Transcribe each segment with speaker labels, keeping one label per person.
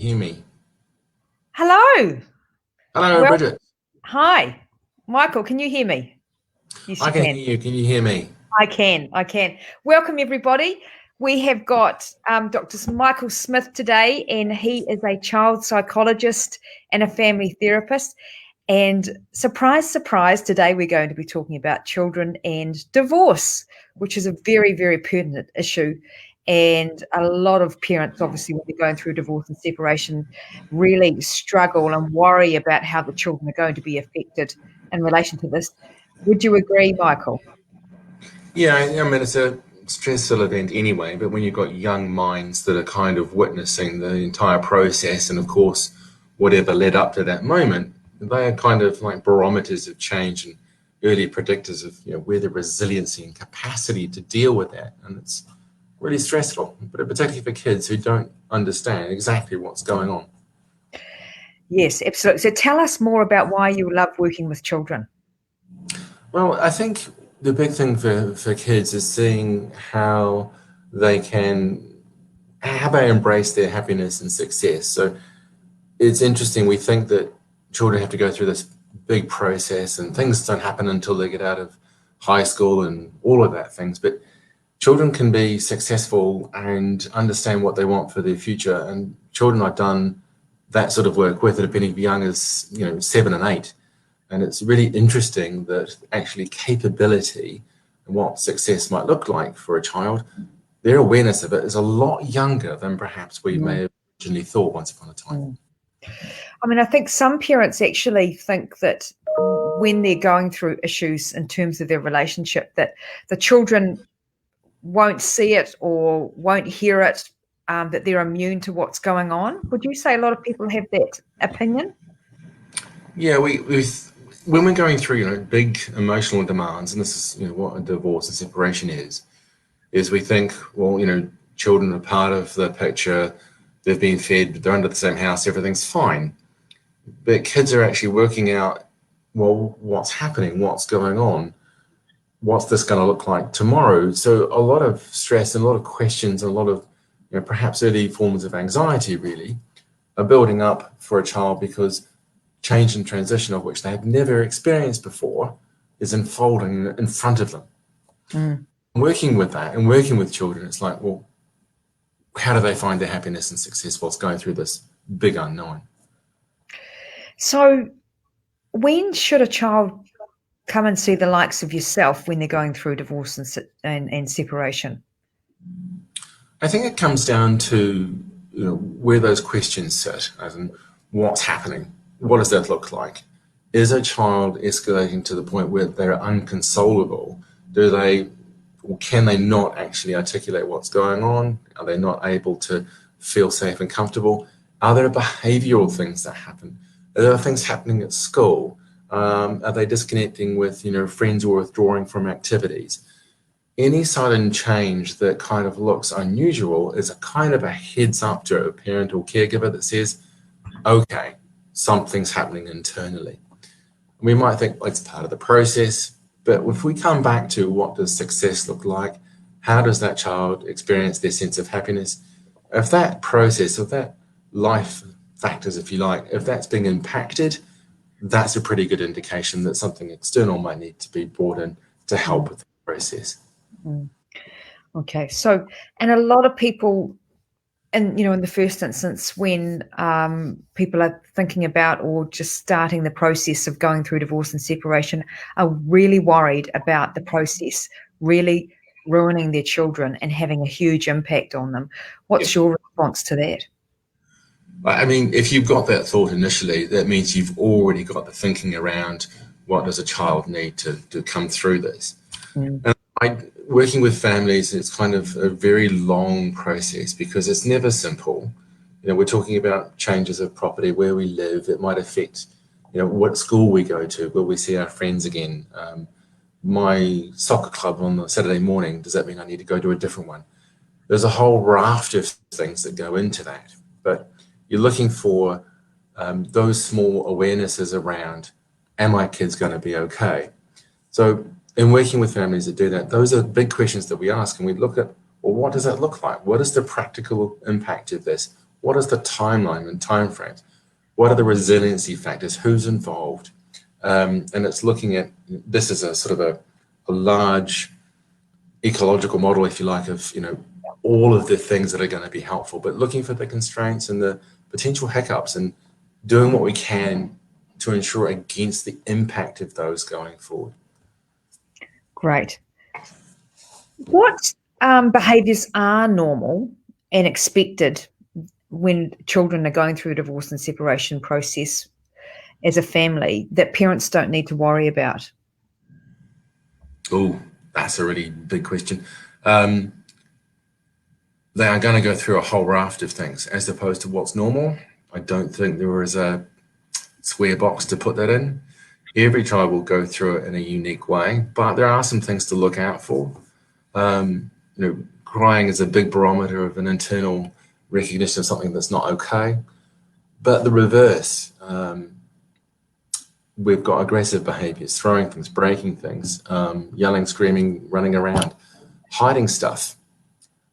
Speaker 1: Hear me.
Speaker 2: Hello.
Speaker 1: Hello,
Speaker 2: Well,
Speaker 1: Bridget.
Speaker 2: hi. Michael, can you hear me? Yes,
Speaker 1: I
Speaker 2: you
Speaker 1: can
Speaker 2: can.
Speaker 1: hear you. Can you hear me?
Speaker 2: I can. I can. Welcome, everybody. We have got Dr. Michael Smith today, and he is a child psychologist and a family therapist. And surprise, surprise, today we're going to be talking about children and divorce, which is a very, very pertinent issue. And a lot of parents, obviously, when they're going through divorce and separation, really struggle and worry about how the children are going to be affected in relation to this. Would you agree, Michael?
Speaker 1: Yeah, I mean, it's a stressful event anyway, but when you've got young minds that are kind of witnessing the entire process and, of course, whatever led up to that moment, they are kind of like barometers of change and early predictors of where the resiliency and capacity to deal with that. And it's really stressful, but particularly for kids who don't understand exactly what's going on.
Speaker 2: Yes, absolutely. So tell us more about why you love working with children.
Speaker 1: Well, I think the big thing for kids is seeing they can, how they embrace their happiness and success. So it's interesting. We think that children have to go through this big process and things don't happen until they get out of high school and all of that things. But children can be successful and understand what they want for their future. And children I've done that sort of work with that have been as young as, 7 and 8. And it's really interesting that actually capability and what success might look like for a child, their awareness of it is a lot younger than perhaps we may
Speaker 2: Mm,
Speaker 1: have originally thought once upon a time.
Speaker 2: mm. I mean, I think some parents actually think that when they're going through issues in terms of their relationship, that the children won't see it or won't hear it, that they're immune to what's going on. Would you say a lot of people have that opinion?
Speaker 1: Yeah, when we're going through big emotional demands, and this is what a divorce and separation is we think, well, children are part of the picture, they've been fed, they're under the same house, everything's fine. But kids are actually working out, well, what's happening, what's going on, what's this going to look like tomorrow. So a lot of stress and a lot of questions and a lot of perhaps early forms of anxiety really are building up for a child because change and transition of which they have never experienced before is unfolding in front of them.
Speaker 2: Mm.
Speaker 1: Working with that and working with children, it's like, well, how do they find their happiness and success whilst going through this big unknown?
Speaker 2: So, when should a child come and see the likes of yourself when they're going through divorce and separation?
Speaker 1: I think it comes down to where those questions sit, as in what's happening, what does that look like? Is a child escalating to the point where they're unconsolable? Do they, or can they not actually articulate what's going on? Are they not able to feel safe and comfortable? Are there behavioural things that happen? Are there things happening at school? Are they disconnecting with friends or withdrawing from activities? Any sudden change that kind of looks unusual is a kind of a heads up to a parent or caregiver that says, okay, something's happening internally. We might think, well, it's part of the process, but if we come back to what does success look like, how does that child experience their sense of happiness? If that process, if that life factors, if you like, if that's being impacted, that's a pretty good indication that something external might need to be brought in to help
Speaker 2: Mm,
Speaker 1: with the process.
Speaker 2: mm. Okay, so and a lot of people, and in the first instance, when people are thinking about or just starting the process of going through divorce and separation, are really worried about the process really ruining their children and having a huge impact on them.
Speaker 1: Yeah.
Speaker 2: What's your response to that?
Speaker 1: I mean, if you've got that thought initially, that means you've already got the thinking around what does a child need to come through this.
Speaker 2: Mm,
Speaker 1: And working with families, it's kind of a very long process because it's never simple. We're talking about changes of property, where we live. It might affect, what school we go to, will we see our friends again? My soccer club on the Saturday morning, does that mean I need to go to a different one? There's a whole raft of things that go into that. But you're looking for those small awarenesses around, am my kids going to be okay? So in working with families that do that, those are big questions that we ask, and we look at, well, what does that look like? What is the practical impact of this? What is the timeline and timeframes? What are the resiliency factors? Who's involved? And it's looking at this as a sort of a large ecological model, if you like, of all of the things that are going to be helpful, but looking for the constraints and the potential hiccups and doing what we can to ensure against the impact of those going forward.
Speaker 2: Great. What behaviours are normal and expected when children are going through a divorce and separation process as a family that parents don't need to worry about?
Speaker 1: Oh, that's a really big question. They are going to go through a whole raft of things as opposed to what's normal. I don't think there is a square box to put that in. Every child will go through it in a unique way, but there are some things to look out for. Crying is a big barometer of an internal recognition of something that's not okay. But the reverse, we've got aggressive behaviors, throwing things, breaking things, yelling, screaming, running around, hiding stuff,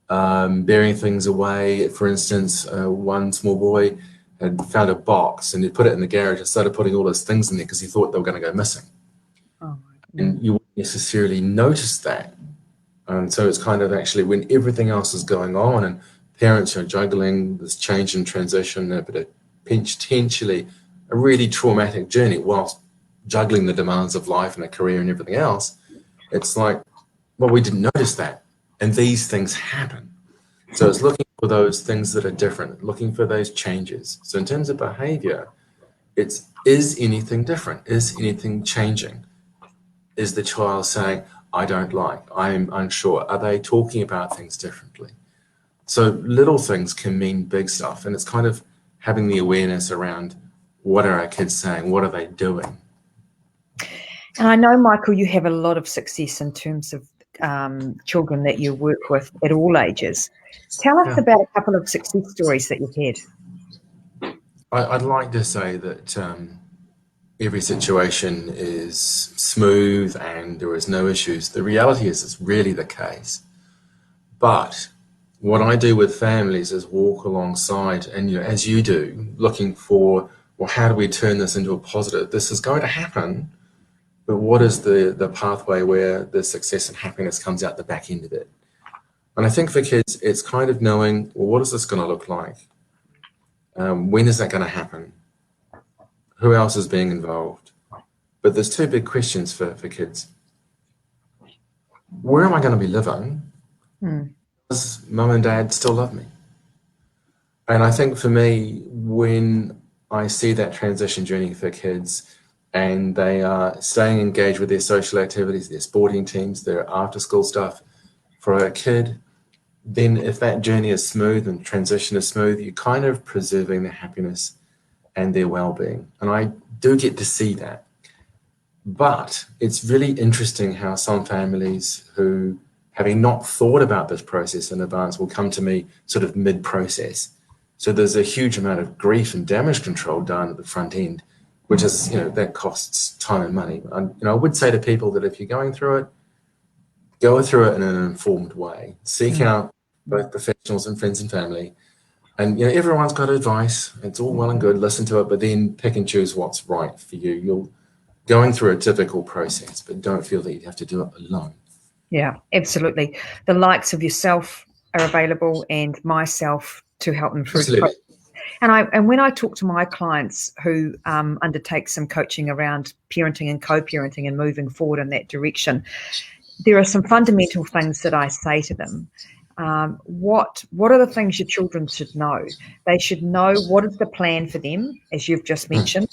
Speaker 1: burying things away. For instance, one small boy had found a box and he put it in the garage and started putting all his things in there because he thought they were going to go missing.
Speaker 2: Oh,
Speaker 1: and you wouldn't necessarily notice that. And so it's kind of actually when everything else is going on and parents are juggling this change and transition, but potentially a really traumatic journey whilst juggling the demands of life and a career and everything else, it's like, well, we didn't notice that. And these things happen. So it's looking for those things that are different, looking for those changes. So in terms of behavior, is anything different? Is anything changing? Is the child saying, I don't like, I'm unsure? Are they talking about things differently? So little things can mean big stuff. And it's kind of having the awareness around what are our kids saying? What are they doing?
Speaker 2: And I know, Michael, you have a lot of success in terms of children that you work with at all ages. Tell us about a couple of success stories that you've had.
Speaker 1: I'd like to say that every situation is smooth and there is no issues. The reality is it's really the case. But what I do with families is walk alongside, and as you do, looking for, well, how do we turn this into a positive? This is going to happen, but what is the pathway where the success and happiness comes out the back end of it? And I think for kids, it's kind of knowing, well, what is this going to look like? When is that going to happen? Who else is being involved? But there's two big questions for kids. Where am I going to be living? Does mum and dad still love me? And I think for me, when I see that transition journey for kids and they are staying engaged with their social activities, their sporting teams, their after school stuff, for a kid, then if that journey is smooth and transition is smooth, you're kind of preserving their happiness and their well-being. And I do get to see that. But it's really interesting how some families who, having not thought about this process in advance, will come to me sort of mid-process. So there's a huge amount of grief and damage control done at the front end, which is, that costs time and money. And, I would say to people that if you're going through it, go through it in an informed way. Seek out both professionals and friends and family. And everyone's got advice. It's all well and good. Listen to it, but then pick and choose what's right for you. You're going through a typical process, but don't feel that you have to do it alone.
Speaker 2: Yeah, absolutely. The likes of yourself are available and myself to help them through the process. And when I talk to my clients who undertake some coaching around parenting and co-parenting and moving forward in that direction, there are some fundamental things that I say to them. What are the things your children should know? They should know what is the plan for them, as you've just mentioned,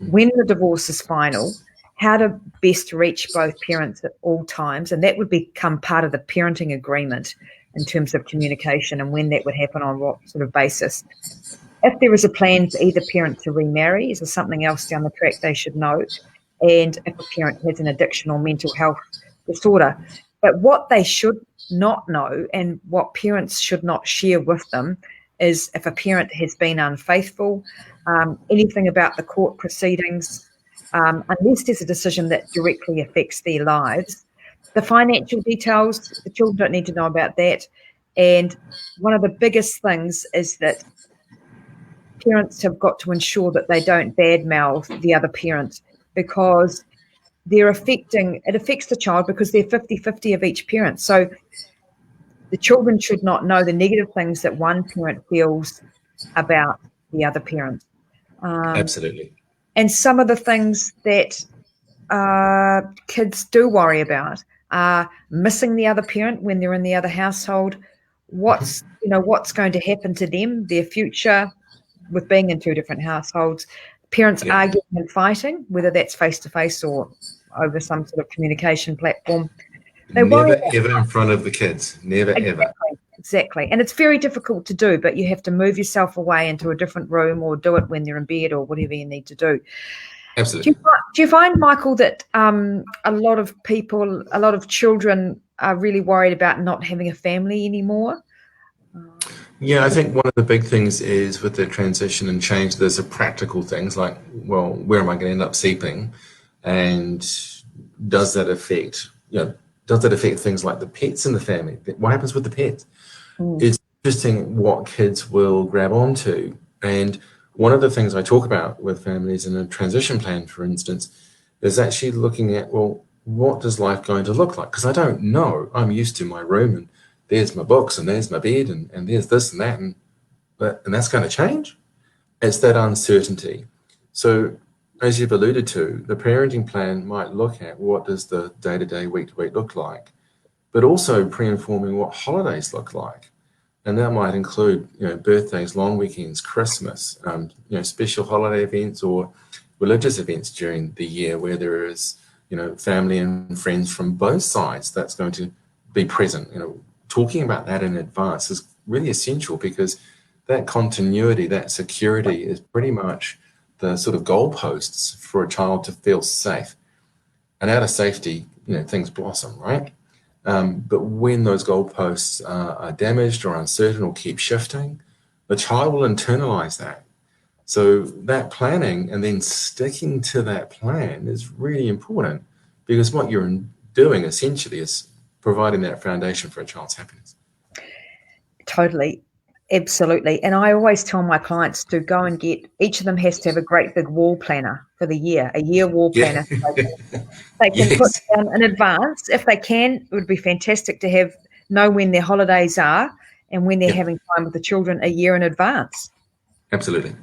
Speaker 2: when the divorce is final, how to best reach both parents at all times, and that would become part of the parenting agreement in terms of communication and when that would happen on what sort of basis. If there is a plan for either parent to remarry, is there something else down the track they should know? And if a parent has an addiction or mental health disorder. But what they should not know and what parents should not share with them is if a parent has been unfaithful, anything about the court proceedings, unless there's a decision that directly affects their lives. The financial details, the children don't need to know about that. And one of the biggest things is that parents have got to ensure that they don't badmouth the other parent, because it affects the child, because they're 50-50 of each parent. So the children should not know the negative things that one parent feels about the other parent.
Speaker 1: Absolutely.
Speaker 2: And some of the things that kids do worry about are missing the other parent when they're in the other household. What's going to happen to them, their future, with being in two different households. Parents arguing and fighting, whether that's face-to-face or over some sort of communication platform. They worry
Speaker 1: Never ever in front of the kids. Never ever.
Speaker 2: Exactly. And it's very difficult to do, but you have to move yourself away into a different room, or do it when they're in bed, or whatever you need to do.
Speaker 1: Absolutely.
Speaker 2: Do you find, Michael, that a lot of children are really worried about not having a family anymore?
Speaker 1: Yeah, I think one of the big things is with the transition and change, there's a practical things like, well, where am I going to end up sleeping? And does that affect things like the pets in the family? What happens with the pets? It's interesting what kids will grab onto. And one of the things I talk about with families in a transition plan, for instance, is actually looking at, well, what does life going to look like? Because I don't know. I'm used to my room, and there's my books, and there's my bed, and there's this and that, and that's going to change. It's that uncertainty. So as you've alluded to, the parenting plan might look at what does the day-to-day, week-to-week look like, but also pre-informing what holidays look like. And that might include, birthdays, long weekends, Christmas, special holiday events or religious events during the year where there is, family and friends from both sides that's going to be present. Talking about that in advance is really essential, because that continuity, that security is pretty much the sort of goalposts for a child to feel safe. And out of safety, things blossom, right? But when those goalposts are damaged or uncertain or keep shifting, the child will internalize that. So that planning and then sticking to that plan is really important, because what you're doing essentially is providing that foundation for a child's happiness.
Speaker 2: Totally. Absolutely. And I always tell my clients to go and each of them has to have a great big wall planner for the year, a year wall planner. They can put down in advance. If they can, it would be fantastic to know when their holidays are and when they're having time with the children a year in advance.
Speaker 1: Absolutely.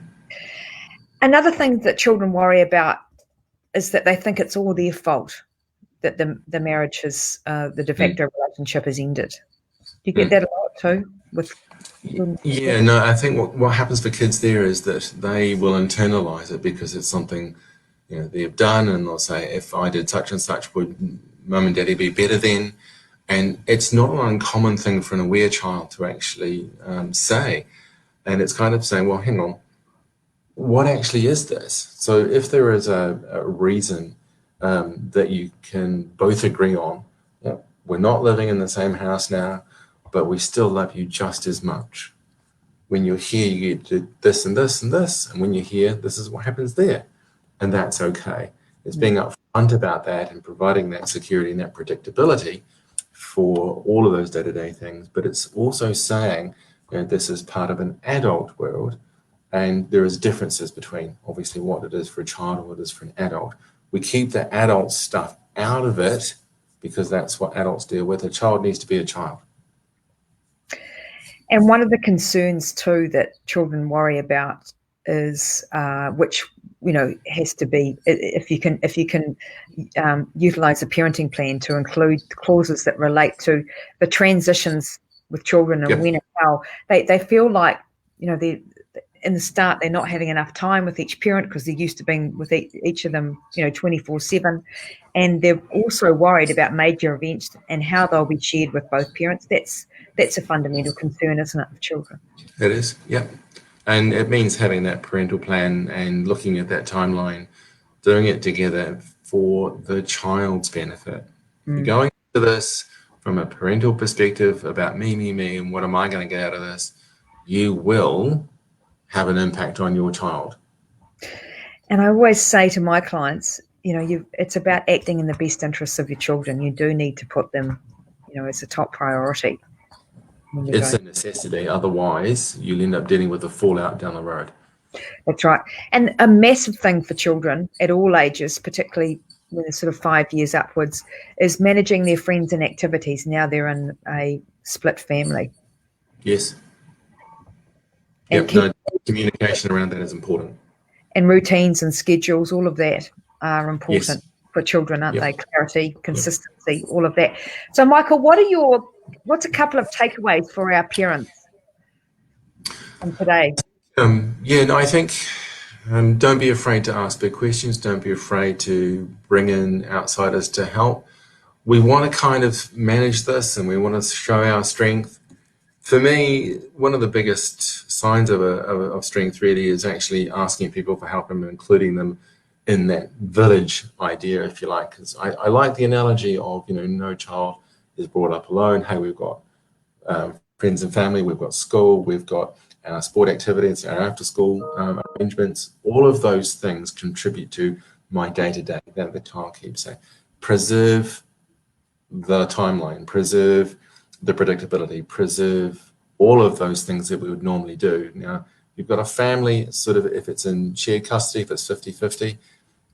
Speaker 2: Another thing that children worry about is that they think it's all their fault that the marriage has, the de facto relationship has ended. Do you get that a lot too?
Speaker 1: Yeah, no, I think what happens for kids there is that they will internalize it because it's something they've done, and they'll say, if I did such and such, would mum and daddy be better then? And it's not an uncommon thing for an aware child to actually say. And it's kind of saying, well, hang on, what actually is this? So if there is a reason that you can both agree on, we're not living in the same house now, but we still love you just as much. When you're here, you do this and this and this, and when you're here, this is what happens there. And that's okay. It's being upfront about that and providing that security and that predictability for all of those day-to-day things. But it's also saying, this is part of an adult world, and there is differences between obviously what it is for a child and what it is for an adult. We keep the adult stuff out of it because that's what adults deal with. A child needs to be a child.
Speaker 2: And one of the concerns too that children worry about is, which has to be, if you can utilize a parenting plan to include clauses that relate to the transitions with children and when and how they feel like they in the start they're not having enough time with each parent because they're used to being with each of them 24/7, and they're also worried about major events and how they'll be shared with both parents. That's a fundamental concern, isn't it, of children?
Speaker 1: It is, yeah. And it means having that parental plan and looking at that timeline, doing it together for the child's benefit. You're going into this from a parental perspective about me, and what am I going to get out of this? You will have an impact on your child.
Speaker 2: And I always say to my clients, it's about acting in the best interests of your children. You do need to put them, as a top priority.
Speaker 1: It's a necessity. Otherwise, you'll end up dealing with a fallout down the road.
Speaker 2: That's right. And a massive thing for children at all ages, particularly when they're sort of 5 years upwards, is managing their friends and activities. Now they're in a split family.
Speaker 1: Yes.
Speaker 2: And
Speaker 1: Yep. No, communication around that is important.
Speaker 2: and routines and schedules, all of that are important
Speaker 1: Yes.
Speaker 2: for children, aren't
Speaker 1: Yep.
Speaker 2: they? Clarity,
Speaker 1: Yep.
Speaker 2: consistency, all of that. So, Michael, what's a couple of takeaways for our parents from today?
Speaker 1: I think don't be afraid to ask big questions. Don't be afraid to bring in outsiders to help. We want to kind of manage this and we want to show our strength. For me, one of the biggest signs of strength really is actually asking people for help and including them in that village idea, if you like. Because I like the analogy of, no child is brought up alone. Hey, we've got friends and family, we've got school, we've got our sport activities, our after school arrangements. All of those things contribute to my day-to-day that the child keeps saying. Preserve the timeline, preserve the predictability, preserve all of those things that we would normally do. Now, you've got a family, sort of, if it's in shared custody, if it's 50-50,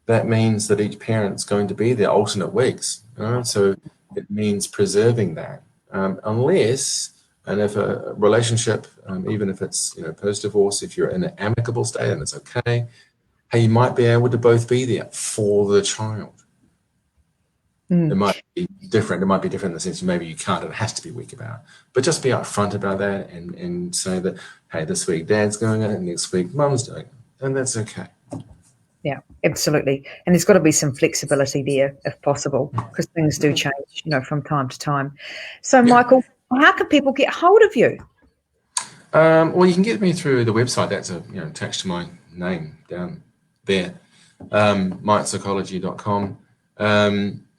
Speaker 1: that means that each parent's going to be there alternate weeks. So it means preserving that. And if a relationship, even if it's post-divorce, if you're in an amicable state and it's okay, hey, you might be able to both be there for the child. It might be different. It might be different in the sense maybe you can't, it has to be week about. But just be upfront about that and say that, hey, this week dad's going it and next week mum's doing it. And that's okay.
Speaker 2: Yeah, absolutely. And there's got to be some flexibility there if possible, because things do change, from time to time. So, Michael, how can people get hold of you?
Speaker 1: Well, you can get me through the website. That's attached to my name down there, mypsychology.com.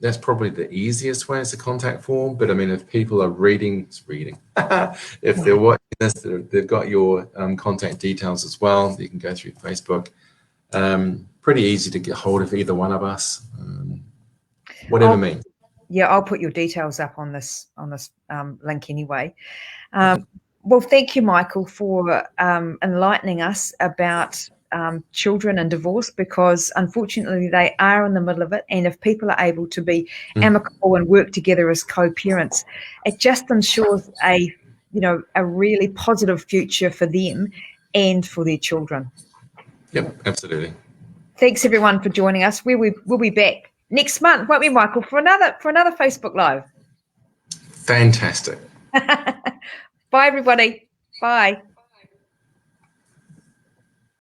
Speaker 1: That's probably the easiest way as a contact form. But I mean, if people are reading, if they're watching this, they've got your contact details as well. You can go through Facebook. Pretty easy to get hold of either one of us. Whatever means.
Speaker 2: Yeah, I'll put your details up on this link anyway. Well, thank you, Michael, for enlightening us about children and divorce, because unfortunately they are in the middle of it. And if people are able to be amicable and work together as co-parents, it just ensures a really positive future for them and for their children.
Speaker 1: Yep, absolutely.
Speaker 2: Thanks everyone for joining us. We'll be back next month, won't we, Michael, for another Facebook Live.
Speaker 1: Fantastic.
Speaker 2: Bye, everybody. Bye.